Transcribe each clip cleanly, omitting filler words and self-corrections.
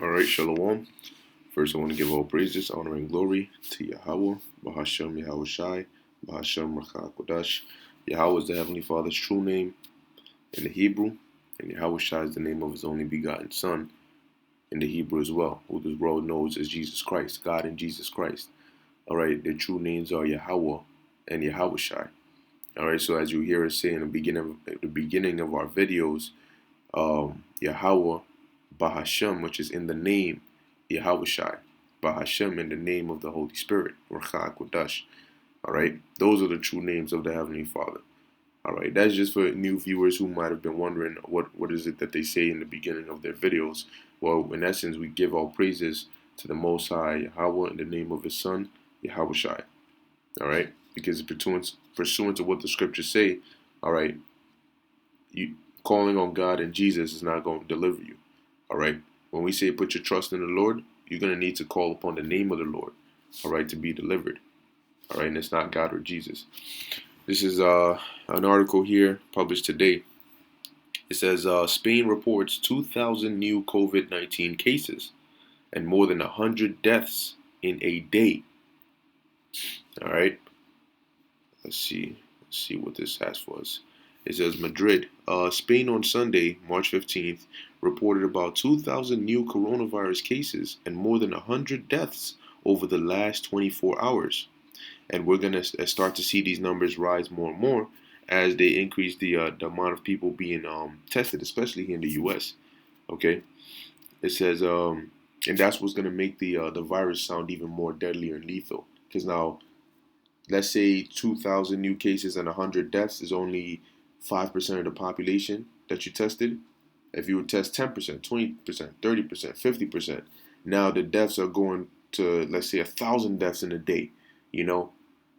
All right, Shalom. First, I want to give all praises, honor, and glory to Yahweh, Bahashem Yahweh Shai, Bahashem Rachah Kodash. Yahweh is the Heavenly Father's true name in the Hebrew, and Yahweh Shai is the name of His only begotten Son in the Hebrew as well, who the world knows as Jesus Christ, God and Jesus Christ. All right, their true names are Yahweh and Yahweh Shai. All right, so as you hear us say in the beginning of our videos, Yahweh Bahashem, which is in the name Yahweh Shai, Bahashem in the name of the Holy Spirit, Rachah Kodash. All right, those are the true names of the Heavenly Father. All right, that's just for new viewers who might have been wondering what is it that they say in the beginning of their videos. Well, in essence, we give all praises to the Most High Yahweh in the name of His Son, Yahweh Shai. All right, because pursuant to what the scriptures say, all right, you calling on God and Jesus is not going to deliver you. All right. When we say put your trust in the Lord, you're going to need to call upon the name of the Lord, all right, to be delivered. All right. And it's not God or Jesus. This is an article here published today. It says Spain reports 2,000 new COVID-19 cases and more than 100 deaths in a day. All right. Let's see. Let's see what this has for us. It says Madrid, Spain on Sunday, March 15th, reported about 2,000 new coronavirus cases and more than 100 deaths over the last 24 hours. And we're going to start to see these numbers rise more and more as they increase the amount of people being tested, especially here in the U.S. Okay? It says, and that's what's going to make the virus sound even more deadly and lethal. Because now, let's say 2,000 new cases and 100 deaths is only 5% of the population that you tested. If you would test 10%, 20%, 30%, 50%, now the deaths are going to, let's say, 1,000 deaths in a day. You know,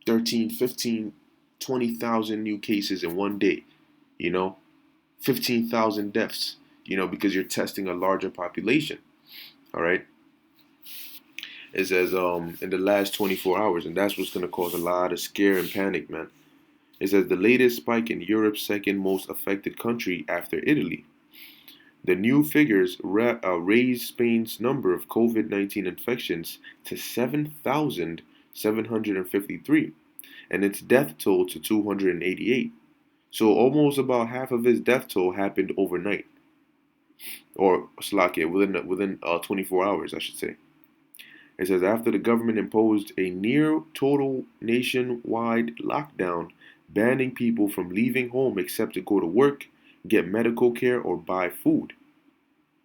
13, 15, 20,000 new cases in one day. You know, 15,000 deaths, because you're testing a larger population. All right. It says in the last 24 hours, and that's what's going to cause a lot of scare and panic, man. It says the latest spike in Europe's second most affected country after Italy. The new figures raise Spain's number of COVID-19 infections to 7,753 and its death toll to 288. So almost about half of its death toll happened overnight, or Slovakia within 24 hours, I should say. It says after the government imposed a near total nationwide lockdown, banning people from leaving home except to go to work, get medical care, or buy food.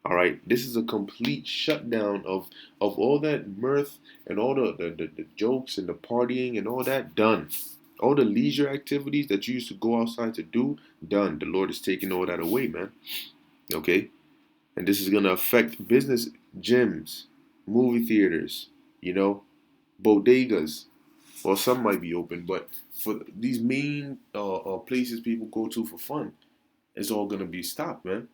All right, this is a complete shutdown of all that mirth and all the jokes and the partying and all that done. All the leisure activities that you used to go outside to do, done. The Lord is taking all that away, man. Okay? And this is going to affect business, gyms, movie theaters, you know, bodegas. Well, some might be open, but for these main places people go to for fun, it's all going to be stopped, man.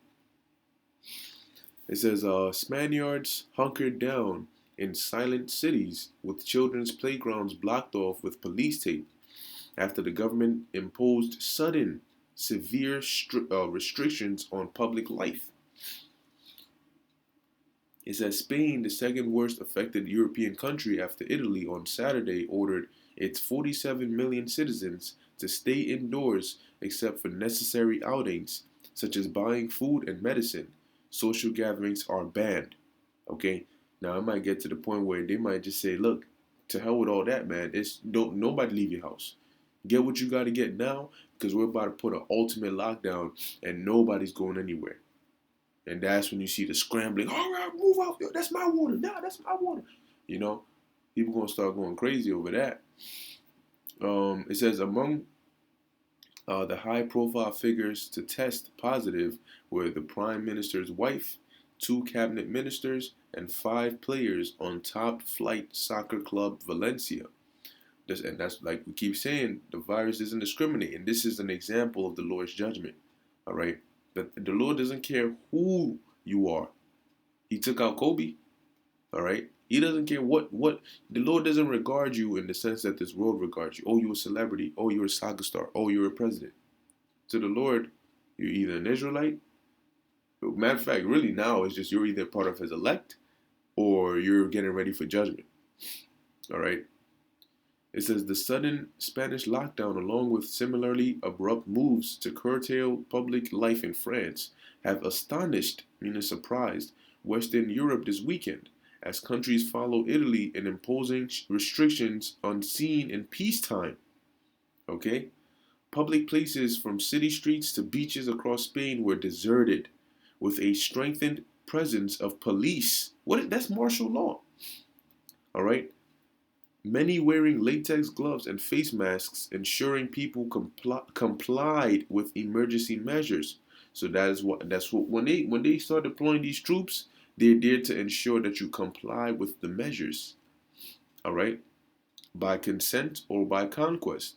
It says Spaniards hunkered down in silent cities with children's playgrounds blocked off with police tape after the government imposed sudden, severe restrictions on public life. It says Spain, the second worst affected European country after Italy, on Saturday ordered its 47 million citizens to stay indoors except for necessary outings such as buying food and medicine. Social gatherings are banned. Okay, now it might get to the point where they might just say, "Look, to hell with all that, man. It's don't nobody leave your house. Get what you got to get now, because we're about to put an ultimate lockdown, and nobody's going anywhere." And that's when you see the scrambling. All right, move out. Yo, that's my water. Nah, that's my water. You know, people gonna start going crazy over that. It says among the high-profile figures to test positive were the prime minister's wife, two cabinet ministers, and five players on top flight soccer club Valencia. And that's like we keep saying, the virus doesn't discriminate, and this is an example of the Lord's judgment. All right, but the Lord doesn't care who you are. He took out Kobe. All right. He doesn't care what the Lord doesn't regard you in the sense that this world regards you. Oh, you're a celebrity. Oh, you're a soccer star. Oh, you're a president. To the Lord, you're either an Israelite. Matter of fact, really now it's just you're either part of His elect or you're getting ready for judgment. All right. It says the sudden Spanish lockdown, along with similarly abrupt moves to curtail public life in France, have astonished, meaning surprised, Western Europe this weekend, as countries follow Italy in imposing restrictions unseen in peacetime. Okay? Public places from city streets to beaches across Spain were deserted, with a strengthened presence of police. That's martial law. All right? Many wearing latex gloves and face masks, ensuring people complied with emergency measures. So that's what when they start deploying these troops, they're there to ensure that you comply with the measures. All right, by consent or by conquest.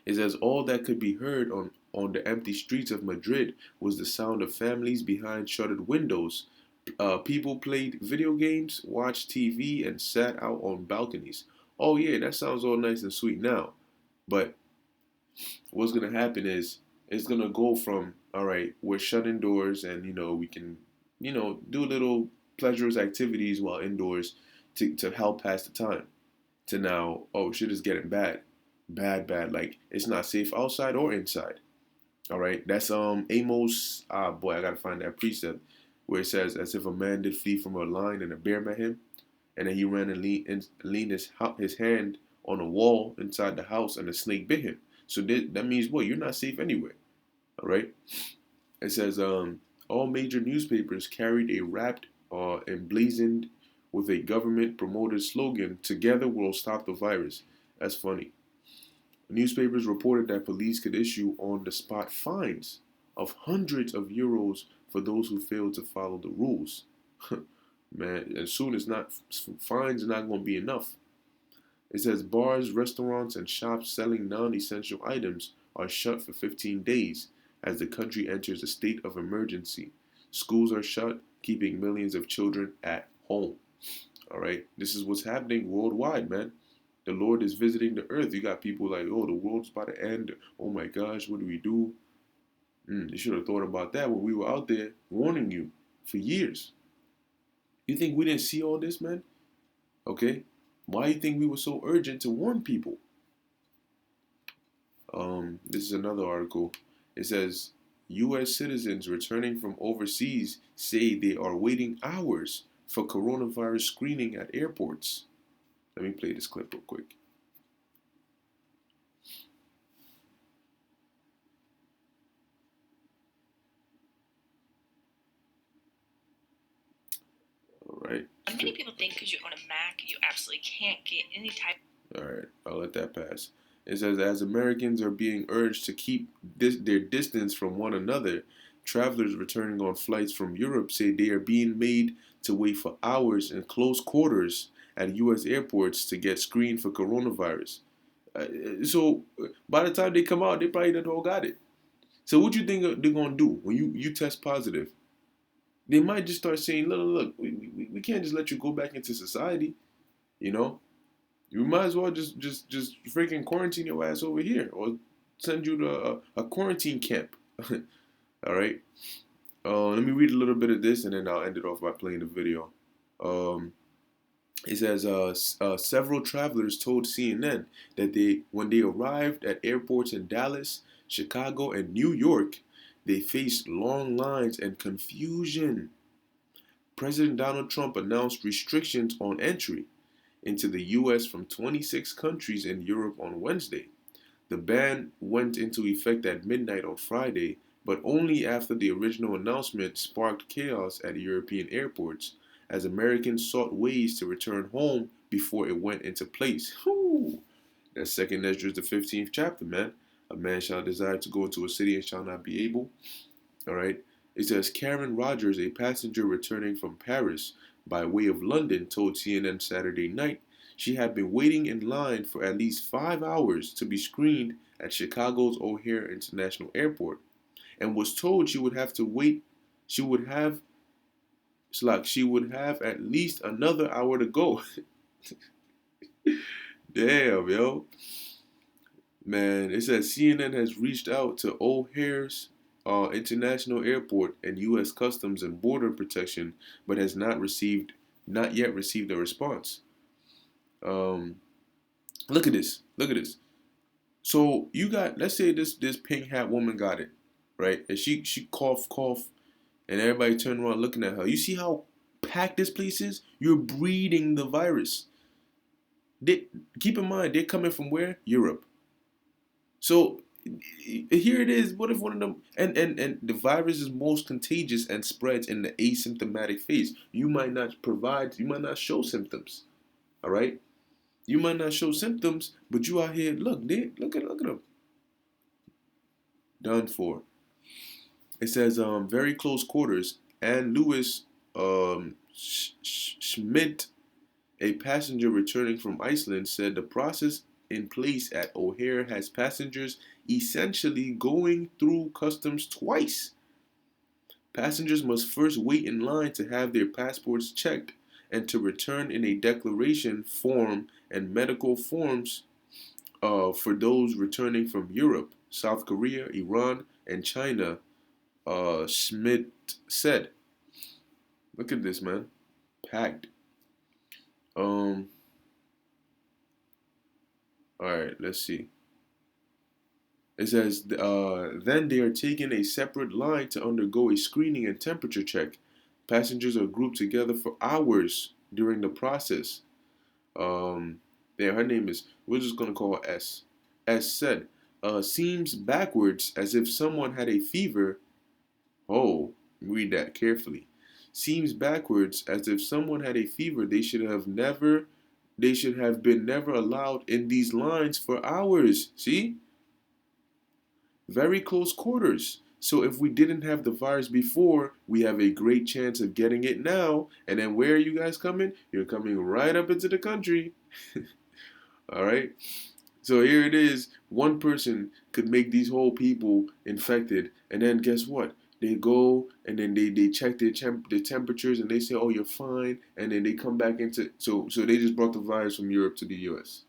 It says all that could be heard on the empty streets of Madrid was the sound of families behind shuttered windows. People played video games, watched TV, and sat out on balconies. Oh yeah, that sounds all nice and sweet now, but what's gonna happen is it's gonna go from all right, we're shut indoors, and we can do little pleasurous activities while indoors to help pass the time, to now, oh, shit is getting bad, bad, like it's not safe outside or inside. All right, that's Amos. Ah, boy, I gotta find that precept where it says, "As if a man did flee from a lion and a bear met him, and then he ran and leaned his hand on a wall inside the house, and a snake bit him." So that means what? You're not safe anywhere. All right. It says all major newspapers carried a wrapped emblazoned with a government promoted slogan, "Together we'll stop the virus." That's funny. Newspapers reported that police could issue on the spot fines of hundreds of euros for those who failed to follow the rules. Man, and soon it's not fines are not going to be enough. It says bars, restaurants, and shops selling non-essential items are shut for 15 days as the country enters a state of emergency. Schools are shut, keeping millions of children at home. All right, this is what's happening worldwide, man. The Lord is visiting the earth. You got people like, oh, the world's about to end. Oh my gosh, what do we do? You should have thought about that when we were out there warning you for years. You think we didn't see all this, man? Okay, why do you think we were so urgent to warn people? This is another article. It says U.S. citizens returning from overseas say they are waiting hours for coronavirus screening at airports. Let me play this clip real quick. All right. Many people think because you own a Mac, you absolutely can't get any type. All right, I'll let that pass. It says as Americans are being urged to keep their distance from one another, travelers returning on flights from Europe say they are being made to wait for hours in close quarters at U.S. airports to get screened for coronavirus. So by the time they come out, they probably done all got it. So what you think they're gonna do when you test positive? They might just start saying, look, we can't just let you go back into society. You know, you might as well just freaking quarantine your ass over here, or send you to a quarantine camp. All right. Let me read a little bit of this, and then I'll end it off by playing the video. Um, it says several travelers told CNN that when they arrived at airports in Dallas, Chicago, and New York, they faced long lines and confusion. President Donald Trump announced restrictions on entry into the U.S. from 26 countries in Europe on Wednesday. The ban went into effect at midnight on Friday, but only after the original announcement sparked chaos at European airports as Americans sought ways to return home before it went into place. Whew. That's second Ezra, the 15th chapter, man. A man shall desire to go into a city and shall not be able. All right. It says Karen Rogers, a passenger returning from Paris by way of London, told CNN Saturday night she had been waiting in line for at least 5 hours to be screened at Chicago's O'Hare International Airport, and was told she would have to wait. She would have, it's like she would have at least another hour to go. Damn, yo. Man, it says CNN has reached out to O'Hare's International Airport and U.S. Customs and Border Protection, but has not received not yet received a response. Look at this. Look at this. So you got, let's say this pink hat woman got it, right? And she cough, and everybody turned around looking at her. You see how packed this place is? You're breeding the virus. They, keep in mind, they're coming from where? Europe. So here it is. What if one of them and the virus is most contagious and spreads in the asymptomatic phase? You might not show symptoms. All right, you might not show symptoms, but you out here. Look at them. Done for. It says very close quarters. And Lewis Schmidt, a passenger returning from Iceland, said the process in place at O'Hare has passengers essentially going through customs twice. Passengers must first wait in line to have their passports checked and to return in a declaration form and medical forms for those returning from Europe, South Korea, Iran, and China, Schmidt said. Look at this, man. Packed. Um, all right, let's see. It says, then they are taken a separate line to undergo a screening and temperature check. Passengers are grouped together for hours during the process. Her name is, we're just going to call her S. S said, seems backwards as if someone had a fever. Oh, read that carefully. Seems backwards as if someone had a fever. They should have been never allowed in these lines for hours. See? Very close quarters. So if we didn't have the virus before, we have a great chance of getting it now. And then where are you guys coming? You're coming right up into the country. All right. So here it is. One person could make these whole people infected. And then guess what? They go and then they check their temperatures and they say, oh, you're fine. And then they come back into, so they just brought the virus from Europe to the US.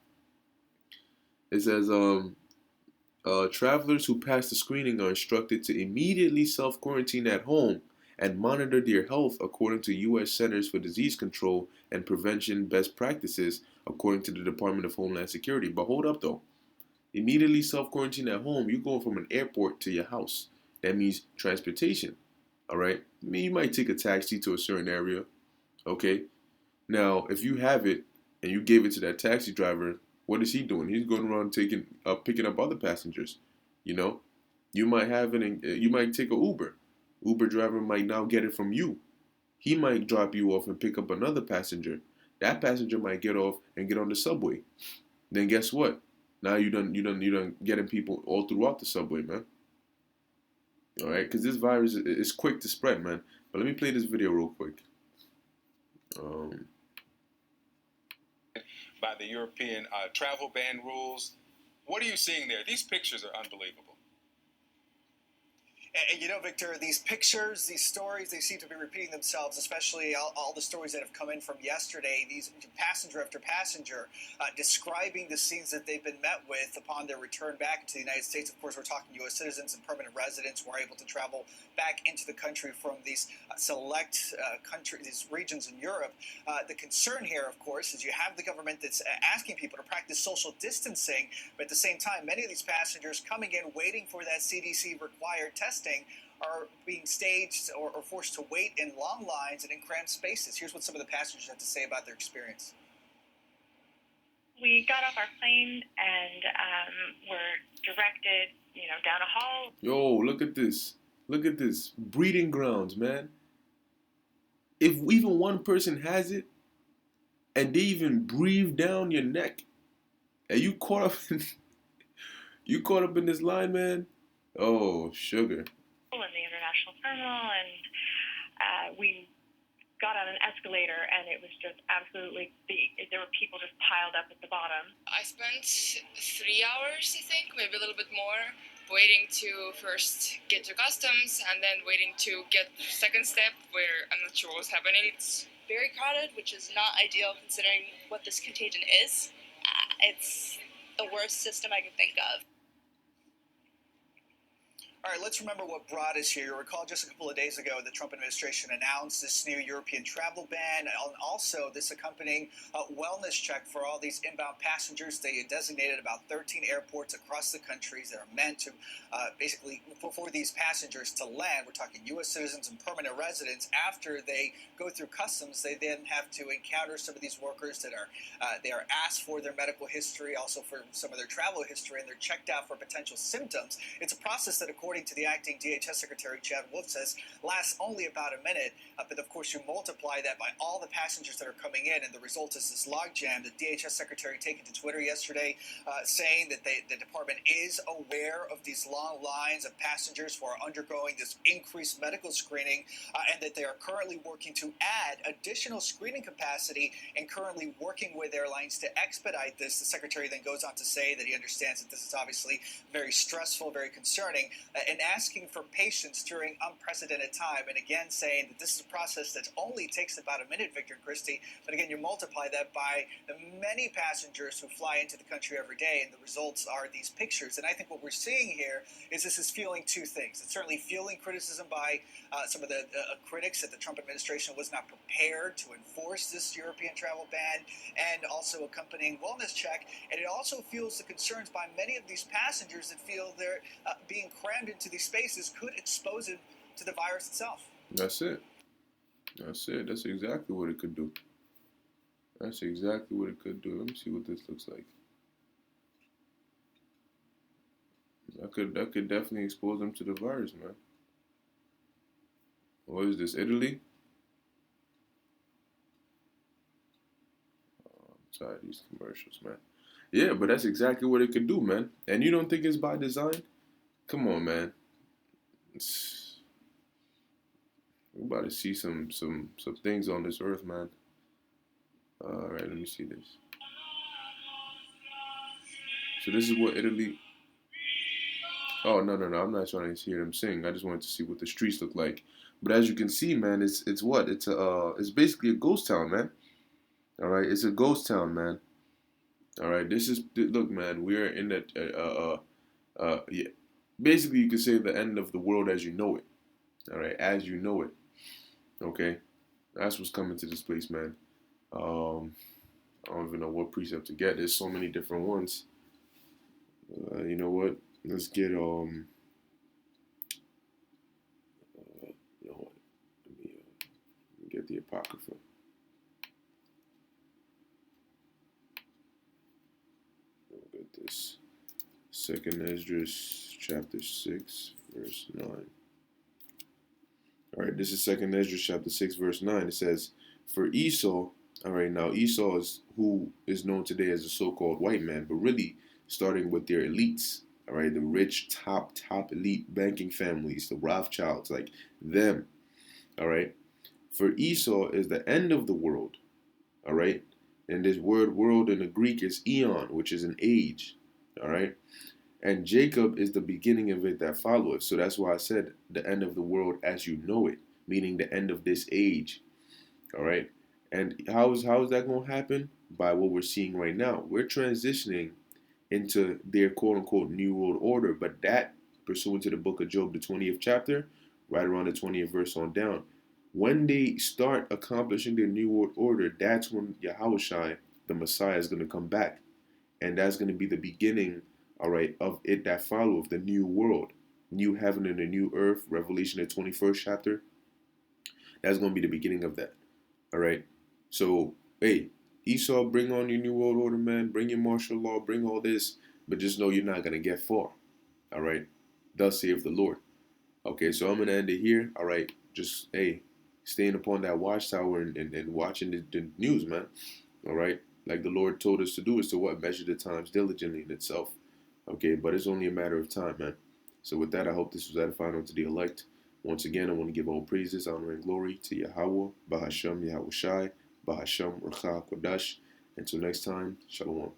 It says, travelers who pass the screening are instructed to immediately self quarantine at home and monitor their health according to U.S. Centers for Disease Control and Prevention best practices, according to the Department of Homeland Security. But hold up though. Immediately self quarantine at home, you're going from an airport to your house. That means transportation. All right? I mean, you might take a taxi to a certain area. Okay? Now, if you have it and you gave it to that taxi driver, what is he doing? He's going around picking up other passengers. You know, you might you might take a Uber. Uber driver might now get it from you. He might drop you off and pick up another passenger. That passenger might get off and get on the subway. Then guess what? Now you done getting people all throughout the subway, man. All right, because this virus is quick to spread, man. But let me play this video real quick. By the European travel ban rules. What are you seeing there? These pictures are unbelievable. And you know, Victor, these pictures, these stories, they seem to be repeating themselves, especially all the stories that have come in from yesterday. These passenger after passenger describing the scenes that they've been met with upon their return back to the United States. Of course, we're talking U.S. citizens and permanent residents who are able to travel back into the country from these select countries, these regions in Europe. The concern here, of course, is you have the government that's asking people to practice social distancing, but at the same time, many of these passengers coming in waiting for that CDC required testing are being staged or forced to wait in long lines and in cramped spaces. Here's what some of the passengers have to say about their experience. We got off our plane and were directed, down a hall. Yo, look at this. Look at this. Breeding grounds, man. If even one person has it, and they even breathe down your neck, and you caught up in this line, man. Oh, sugar. In the international terminal, and we got on an escalator, and it was just absolutely, there were people just piled up at the bottom. I spent 3 hours, I think, maybe a little bit more, waiting to first get to customs, and then waiting to get second step, where I'm not sure what was happening. It's very crowded, which is not ideal considering what this contagion is. It's the worst system I can think of. All right, let's remember what brought us here. You'll recall just a couple of days ago, the Trump administration announced this new European travel ban and also this accompanying wellness check for all these inbound passengers. They designated about 13 airports across the countries that are meant to basically for these passengers to land. We're talking U.S. citizens and permanent residents. After they go through customs, they then have to encounter some of these workers that are they are asked for their medical history, also for some of their travel history, and they're checked out for potential symptoms. It's a process that, according to the acting DHS Secretary Chad Wolf, says lasts only about a minute. But of course, you multiply that by all the passengers that are coming in, and the result is this logjam. The DHS Secretary taking to Twitter yesterday, saying that the department is aware of these long lines of passengers who are undergoing this increased medical screening, and that they are currently working to add additional screening capacity and currently working with airlines to expedite this. The Secretary then goes on to say that he understands that this is obviously very stressful, very concerning, and asking for patience during unprecedented time. And again, saying that this is a process that only takes about a minute, Victor and Christy. But again, you multiply that by the many passengers who fly into the country every day, and the results are these pictures. And I think what we're seeing here is this is fueling two things. It's certainly fueling criticism by some of the critics that the Trump administration was not prepared to enforce this European travel ban, and also accompanying wellness check. And it also fuels the concerns by many of these passengers that feel they're being crammed into these spaces could expose them to the virus itself. That's it. That's it. That's exactly what it could do. That's exactly what it could do. Let me see what this looks like. That could definitely expose them to the virus, man. What is this, Italy? I'm tired of these commercials, man. Yeah, but that's exactly what it could do, man. And you don't think it's by design? Come on, man. We're about to see some things on this earth, man. All right, let me see this. So this is what Italy. Oh no! I'm not trying to hear them sing. I just wanted to see what the streets look like. But as you can see, man, it's what? It's basically a ghost town, man. All right, it's a ghost town, man. All right, look, man. We're in that yeah. Basically, you could say the end of the world as you know it. All right, as you know it. Okay, that's what's coming to this place, man. I don't even know what precept to get. There's so many different ones. You know what? Let's get you know what? Let me get the Apocrypha. Look at this. 2nd Esdras chapter 6 verse 9. All right, this is 2nd Esdras chapter 6 verse 9. It says, "For Esau." All right, now Esau is who is known today as the so-called white man, but really starting with their elites. All right, the rich, top elite banking families, the Rothschilds, like them. All right, for Esau is the end of the world. All right, and this word "world" in the Greek is eon, which is an age. All right, and Jacob is the beginning of it that followeth. So that's why I said the end of the world as you know it, meaning the end of this age. All right, and how is that going to happen? By what we're seeing right now. We're transitioning into their quote-unquote new world order, but that pursuant to the book of Job, the 20th chapter, right around the 20th verse on down, when they start accomplishing their new world order, that's when Yahushua, the Messiah, is going to come back, and that's going to be the beginning, all right, of it that followeth, the new world, new heaven and a new earth, Revelation, the 21st chapter. That's going to be the beginning of that, all right. So hey, Esau, bring on your new world order, man. Bring your martial law. Bring all this. But just know you're not going to get far. All right? Thus saith the Lord. Okay, so I'm going to end it here. All right? Just, hey, staying upon that watchtower and watching the news, man. All right? Like the Lord told us to do is to what? Measure the times diligently in itself. Okay? But it's only a matter of time, man. So with that, I hope this was edifying unto the elect. Once again, I want to give all praises, honor, and glory to Yahweh, Bahashem, Yahushai, Bahashem, Ruach HaKodesh. Until next time, Shalom.